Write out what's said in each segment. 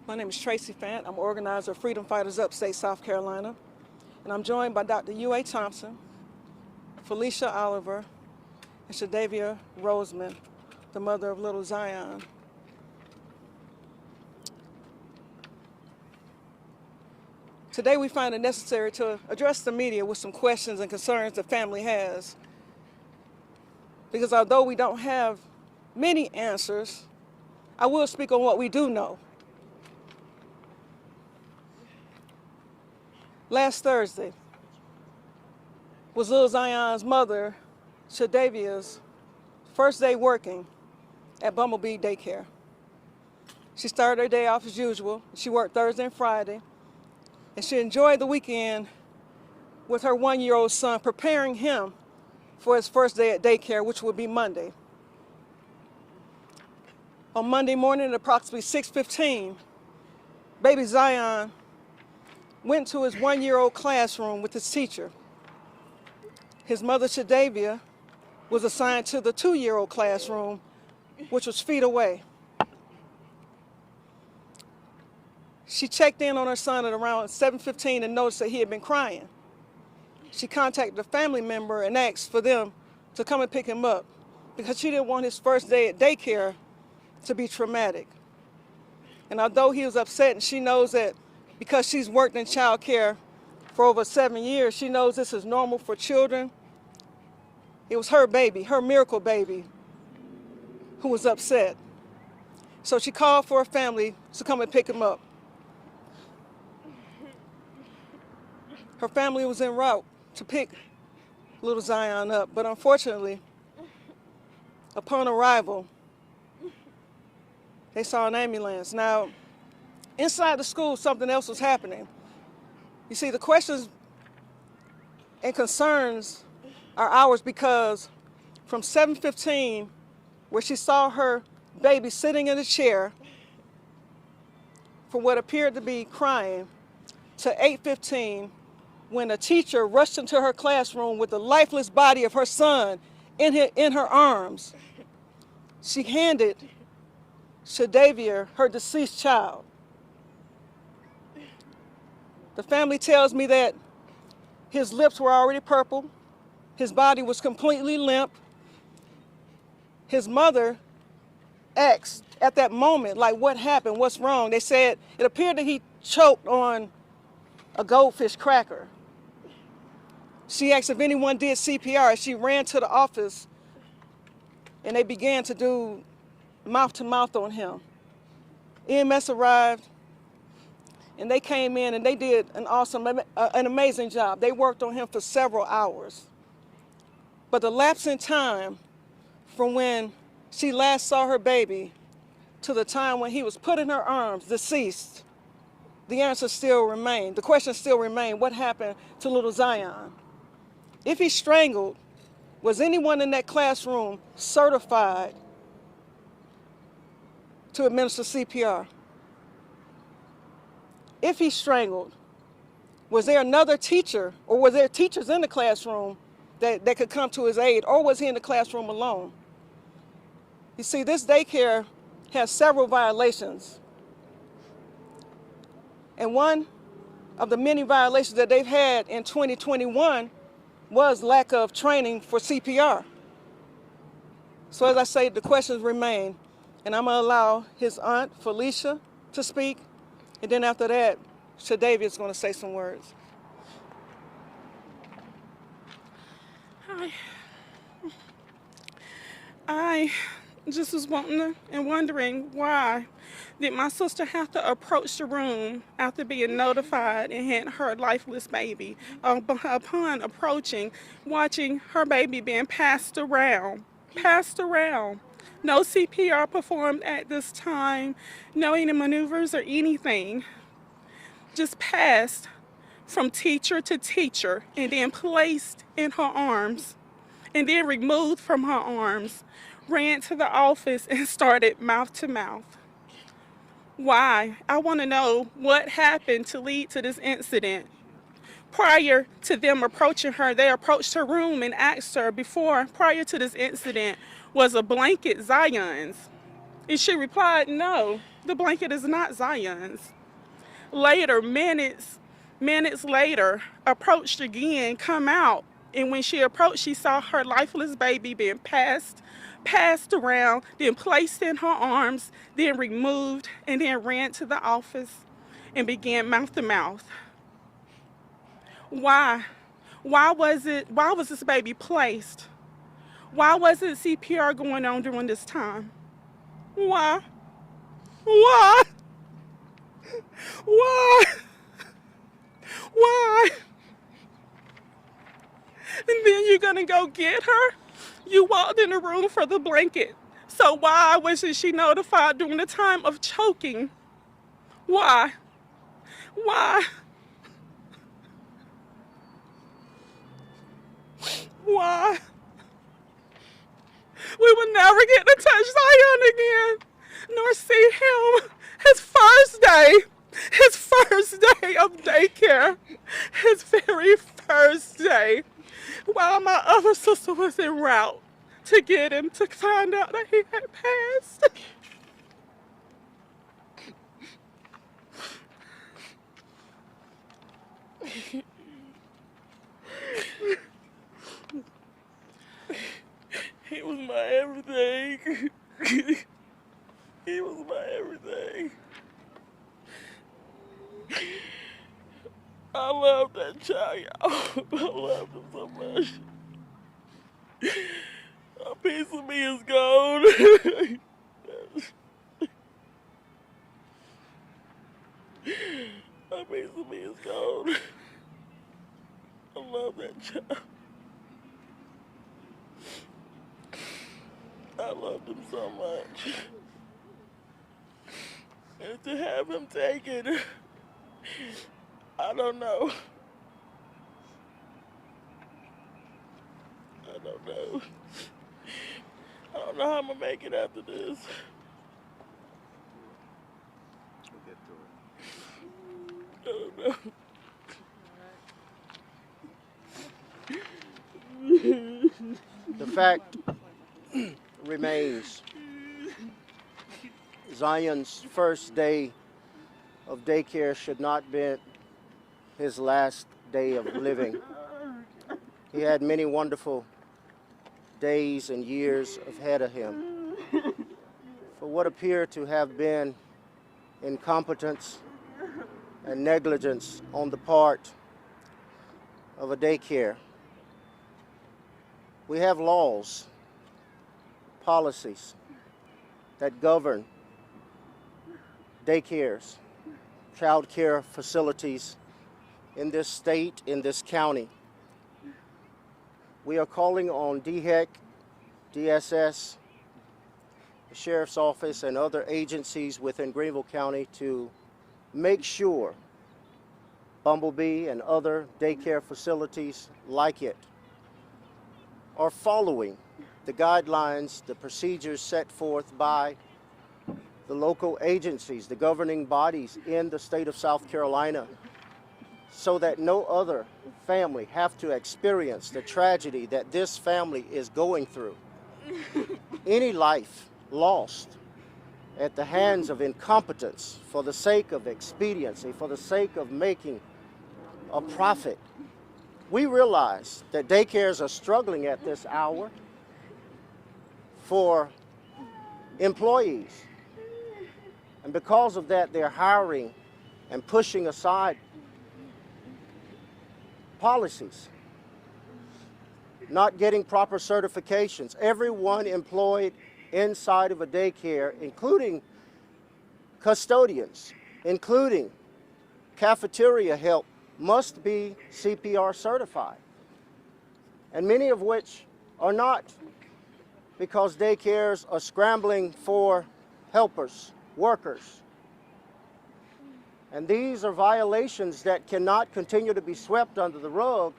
My name is Tracy Fant. I'm organizer of Freedom Fighters Upstate South Carolina. And I'm joined by Dr. U.A. Thompson, Felicia Oliver, and Shadavia Roseman, the mother of little Zion. Today we find it necessary to address the media with some questions and concerns the family has. Because although we don't have many answers, I will speak on what we do know. Last Thursday was little Zion's mother, Shadavia's, first day working at Bumblebee Daycare. She started her day off as usual. She worked Thursday and Friday, and she enjoyed the weekend with her one-year-old son, preparing him for his first day at daycare, which would be Monday. On Monday morning at approximately 6:15, baby Zion went to his one-year-old classroom with his teacher. His mother, Shadavia, was assigned to the two-year-old classroom, which was feet away. She checked in on her son at around 7:15 and noticed that he had been crying. She contacted a family member and asked for them to come and pick him up because she didn't want his first day at daycare to be traumatic. And although he was upset, and she knows that because she's worked in child care for over 7 years, she knows this is normal for children. It was her baby, her miracle baby, who was upset. So she called for her family to come and pick him up. Her family was en route to pick little Zion up, but unfortunately, upon arrival, they saw an ambulance. Now, inside the school, something else was happening. You see, the questions and concerns are ours because from 7:15, where she saw her baby sitting in a chair for what appeared to be crying, to 8:15, when a teacher rushed into her classroom with the lifeless body of her son in her arms, she handed Shadavia her deceased child. The family tells me that his lips were already purple, his body was completely limp. His mother asked at that moment, like, what happened, what's wrong? They said it appeared that he choked on a goldfish cracker. She asked if anyone did CPR. She ran to the office and they began to do mouth-to-mouth on him. EMS arrived and they came in and they did an amazing job. They worked on him for several hours. But the lapse in time from when she last saw her baby to the time when he was put in her arms, deceased, the answer still remained. The question still remained, what happened to little Zion? If he strangled, was anyone in that classroom certified to administer CPR? If he strangled, was there another teacher, or were there teachers in the classroom that could come to his aid, or was he in the classroom alone? You see, this daycare has several violations. And one of the many violations that they've had in 2021 was lack of training for CPR. So as I say, the questions remain, and I'm gonna allow his aunt, Felicia, to speak, and then after that, Shadavia is gonna say some words. Hi. I just was wanting and wondering, why did my sister have to approach the room after being notified and had her lifeless baby? Upon approaching, watching her baby being passed around. No CPR performed at this time, no any maneuvers or anything. Just passed from teacher to teacher and then placed in her arms and then removed from her arms, ran to the office and started mouth to mouth. Why? I want to know what happened to lead to this incident. Prior to them approaching her, they approached her room and asked her prior to this incident, was a blanket Zion's? And she replied, no, The blanket is not Zion's. Later, minutes later, approached again, come out. And when she approached, she saw her lifeless baby being passed around, then placed in her arms, then removed, and then ran to the office and began mouth to mouth. Why? Why was this baby placed? Why wasn't CPR going on during this time? Why? Why? Why? Why? And then you're gonna go get her? You walked in the room for the blanket. So why wasn't she notified during the time of choking? Why? Why? Why? We will never get to touch Zion again, nor see him. His first day of daycare, his very first day, while my other sister was en route to get him to find out that he had passed. He was my everything. He was my everything. I love that child, y'all. I love him so much. A piece of me is gone. A piece of me is gone. I love that child. I loved him so much. And to have him taken, I don't know. I don't know. I don't know how I'm gonna make it after this. I don't know. The fact remains, Zion's first day of daycare should not be his last day of living. He had many wonderful days and years ahead of him. For what appeared to have been incompetence and negligence on the part of a daycare, we have laws, policies that govern daycares, child care facilities in this state, in this county. We are calling on DHEC, DSS, the Sheriff's Office, and other agencies within Greenville County to make sure Bumblebee and other daycare facilities like it are following the guidelines, the procedures set forth by the local agencies, the governing bodies in the state of South Carolina, so that no other family have to experience the tragedy that this family is going through. Any life lost at the hands of incompetence for the sake of expediency, for the sake of making a profit. We realize that daycares are struggling at this hour for employees. And because of that, they're hiring and pushing aside policies, not getting proper certifications. Everyone employed inside of a daycare, including custodians, including cafeteria help, must be CPR certified, and many of which are not, because daycares are scrambling for helpers, workers. And these are violations that cannot continue to be swept under the rug,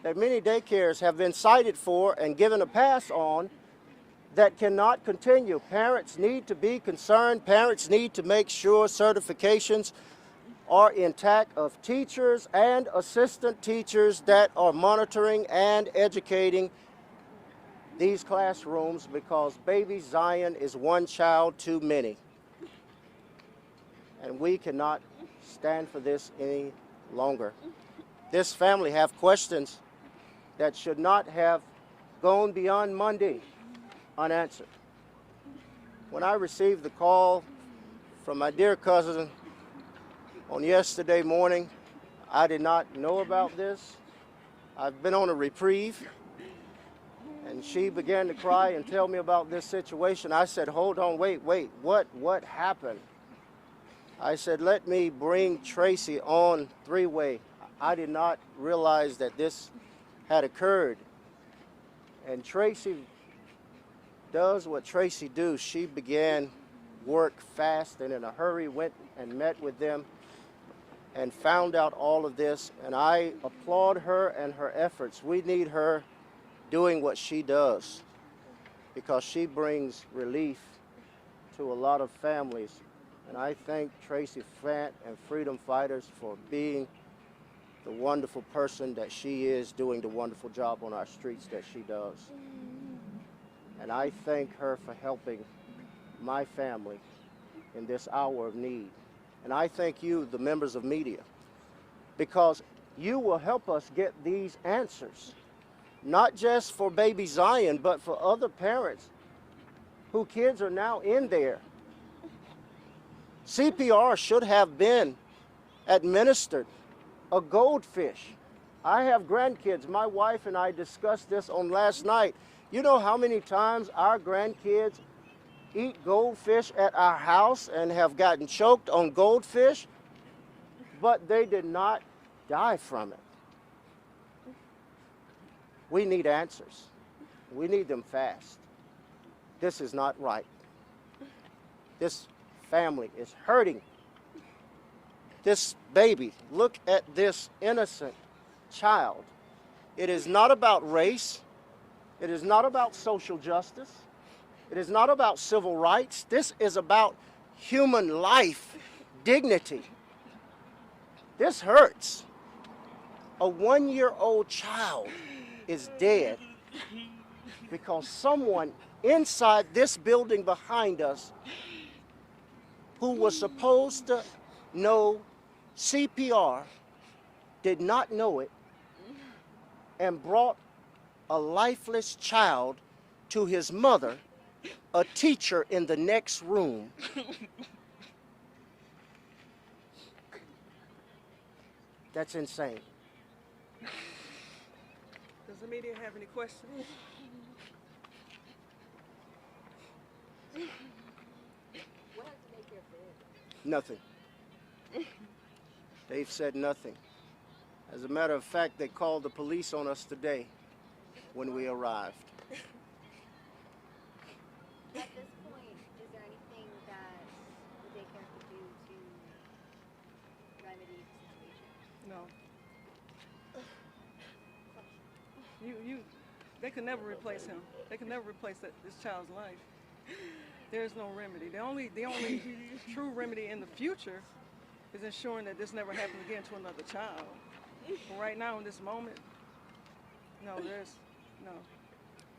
that many daycares have been cited for and given a pass on, that cannot continue. Parents need to be concerned. Parents need to make sure certifications are intact of teachers and assistant teachers that are monitoring and educating these classrooms, because baby Zion is one child too many. and we cannot stand for this any longer. This family have questions that should not have gone beyond Monday unanswered. When I received the call from my dear cousin on yesterday morning, I did not know about this. I've been on a reprieve, and she began to cry and tell me about this situation. I said, hold on, wait, what happened? I said, let me bring Tracy on three-way. I did not realize that this had occurred. And Tracy does what Tracy do. She began work fast and in a hurry, went and met with them and found out all of this. And I applaud her and her efforts. We need her doing what she does because she brings relief to a lot of families. And I thank Tracy Fant and Freedom Fighters for being the wonderful person that she is, doing the wonderful job on our streets that she does. And I thank her for helping my family in this hour of need. And I thank you, the members of media, because you will help us get these answers, not just for baby Zion, but for other parents whose kids are now in there. CPR should have been administered. A goldfish. I have grandkids. My wife and I discussed this on last night. You know how many times our grandkids eat goldfish at our house and have gotten choked on goldfish, but they did not die from it. We need answers. We need them fast. This is not right. This family is hurting. This baby, look at this innocent child. It is not about race. It is not about social justice. It is not about civil rights. This is about human life, dignity. This hurts. A 1-year-old child is dead because someone inside this building behind us who was supposed to know CPR did not know it and brought a lifeless child to his mother, a teacher in the next room. That's insane. Does the media have any questions? Nothing. They've said nothing. As a matter of fact, they called the police on us today when we arrived. At this point, is there anything that the daycare could do to remedy the situation? No. They could never replace him. They could never replace this child's life. There's no remedy. The only true remedy in the future is ensuring that this never happens again to another child. But right now, in this moment, no.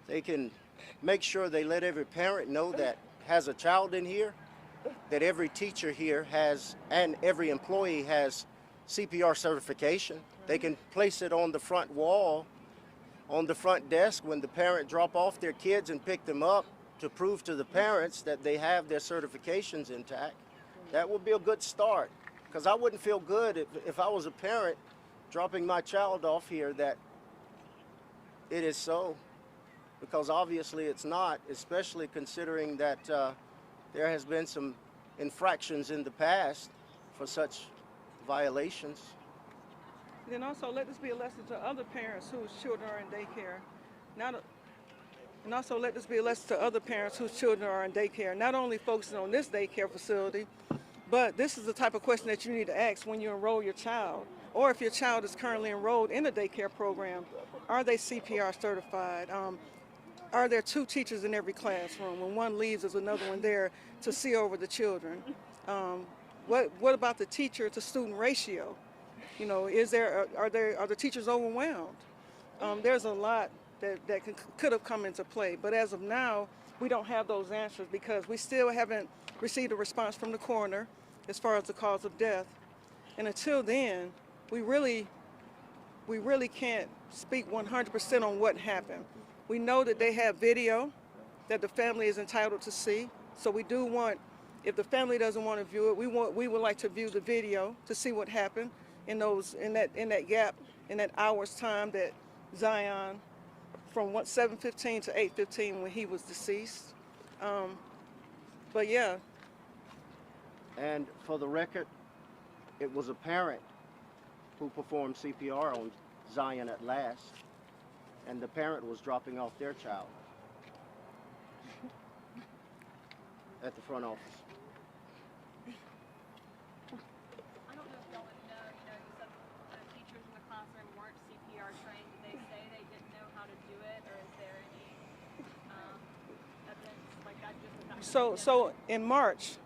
They can make sure they let every parent know that has a child in here, that every teacher here has, and every employee has CPR certification. They can place it on the front wall, on the front desk when the parent drop off their kids and pick them up to prove to the parents that they have their certifications intact. That would be a good start, because I wouldn't feel good if I was a parent dropping my child off here that it is so, because obviously it's not, especially considering that there has been some infractions in the past for such violations. Then also let this be a lesson to other parents whose children are in daycare. And also let this be a lesson to other parents whose children are in daycare, not only focusing on this daycare facility, but this is the type of question that you need to ask when you enroll your child, or if your child is currently enrolled in a daycare program. Are they CPR certified? Are there 2 teachers in every classroom? When one leaves, there's another one there to see over the children. What about the teacher to student ratio? You know, are the teachers overwhelmed? There's a lot that could have come into play, but as of now, we don't have those answers because we still haven't received a response from the coroner. as far as the cause of death. And until then, we really can't speak 100% on what happened. We know that they have video that the family is entitled to see. So we do want, if the family doesn't want to view it, we would like to view the video to see what happened in that gap, in that hour's time that Zion, from 7:15 to 8:15 when he was deceased. But yeah. And for the record, it was a parent who performed CPR on Zion at last, and the parent was dropping off their child at the front office. I don't know if y'all would know, you said the teachers in the classroom weren't CPR trained. Did they say they didn't know how to do it, or is there any evidence like that? So in March,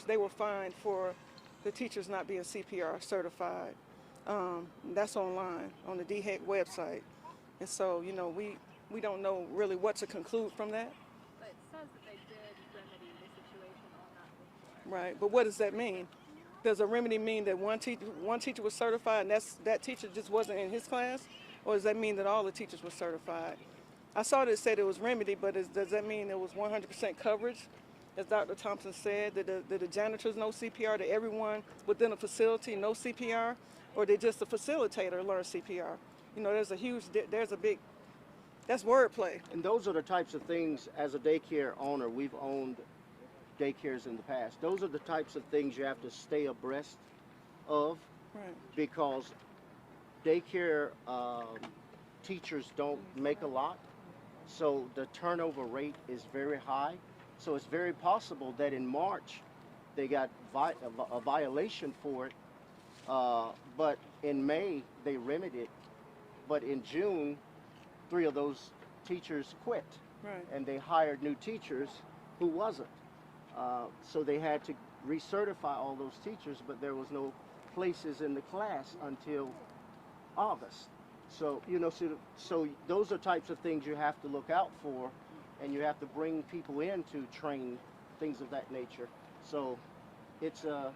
they were fined for the teachers not being CPR certified. That's online on the DHEC website. And so, we don't know really what to conclude from that. But it says that they did remedy the situation on that before. Right, but what does that mean? Does a remedy mean that one teacher was certified and that teacher just wasn't in his class? Or does that mean that all the teachers were certified? I saw that it said it was remedy, but does that mean it was 100% coverage? As Dr. Thompson said, that the janitors know CPR, that everyone within a facility know CPR, or did just the facilitator learn CPR? There's a big, that's wordplay. And those are the types of things, as a daycare owner, we've owned daycares in the past. Those are the types of things you have to stay abreast of, Right. because daycare teachers don't make a lot, so the turnover rate is very high. So it's very possible that in March they got a violation for it, but in May they remedied it. But in June, 3 of those teachers quit, Right. and they hired new teachers who wasn't. So they had to recertify all those teachers, but there was no places in the class until August. So, so those are types of things you have to look out for, and you have to bring people in to train, things of that nature. So it's a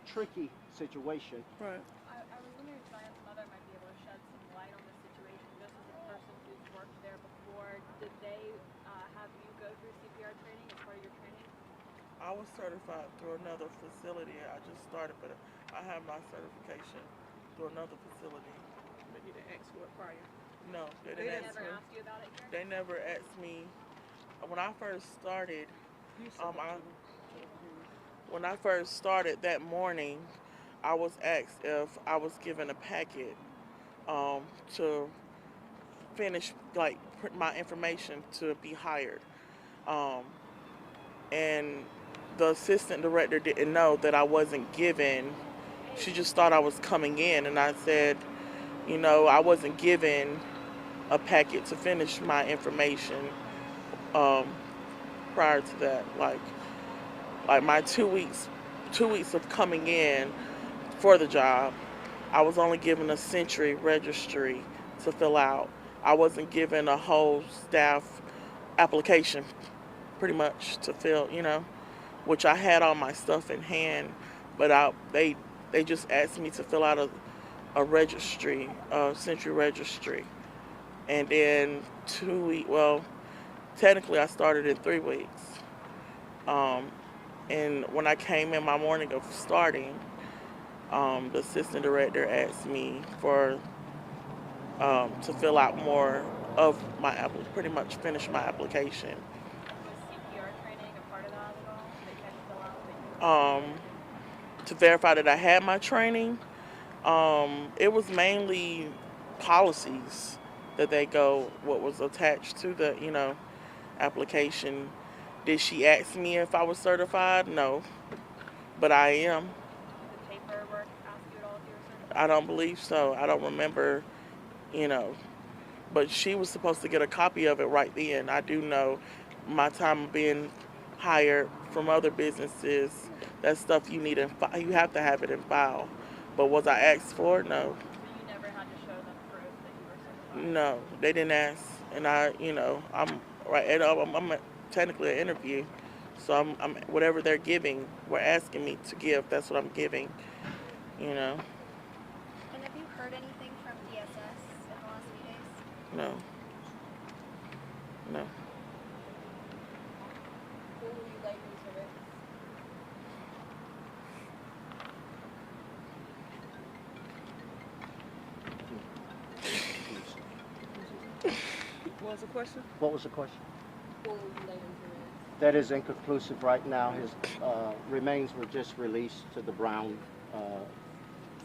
tricky situation. Right. I was wondering if Zion's mother might be able to shed some light on this situation, just as a person who's worked there before. Did they have you go through CPR training as part of your training? I was certified through another facility. I just started, but I have my certification through another facility. But you didn't ask for it prior. No, they They didn't ask never me. asked you about it here? They never asked me. When I first started, when I first started that morning, I was asked if I was given a packet to finish, print my information to be hired. And the assistant director didn't know that I wasn't given. She just thought I was coming in, and I said, I wasn't given a packet to finish my information prior to that. Like my 2 weeks of coming in for the job, I was only given a Century registry to fill out. I wasn't given a whole staff application, pretty much, to fill, which I had all my stuff in hand, but they just asked me to fill out a registry, a Century registry. And then 2 weeks, well, technically I started in 3 weeks. And when I came in my morning of starting, the assistant director asked me to fill out more of my pretty much finish my application. Was CPR training a part of that at all? They had to fill out To verify that I had my training, it was mainly policies that what was attached to the, application. Did she ask me if I was certified? No, but I am. Did the paperwork ask you at all if you were certified? I don't believe so. I don't remember, but she was supposed to get a copy of it right then. I do know my time of being hired from other businesses, that stuff you have to have it in file. But was I asked for it? No. So you never had to show them proof that you were certified? No, they didn't ask. And I'm technically an interview. So I'm whatever they're giving, we're asking me to give. That's what I'm giving. You know. And have you heard anything from DSS in the last few days? No. No. Who will you likely to risk? What was the question? What was the question? Who will you likely to risk? That is inconclusive right now. His remains were just released to the Brown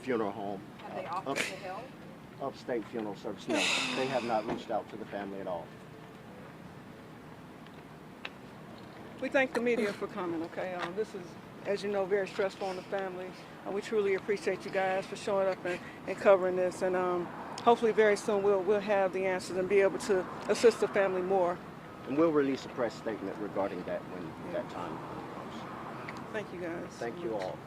funeral home. Have they offered to help? Upstate Funeral Service. No, they have not reached out to the family at all. We thank the media for coming, okay? This is, as you know, very stressful on the family. We truly appreciate you guys for showing up and covering this. And hopefully very soon we'll have the answers and be able to assist the family more. And we'll release a press statement regarding that when that time comes. Thank you guys. Thank you all.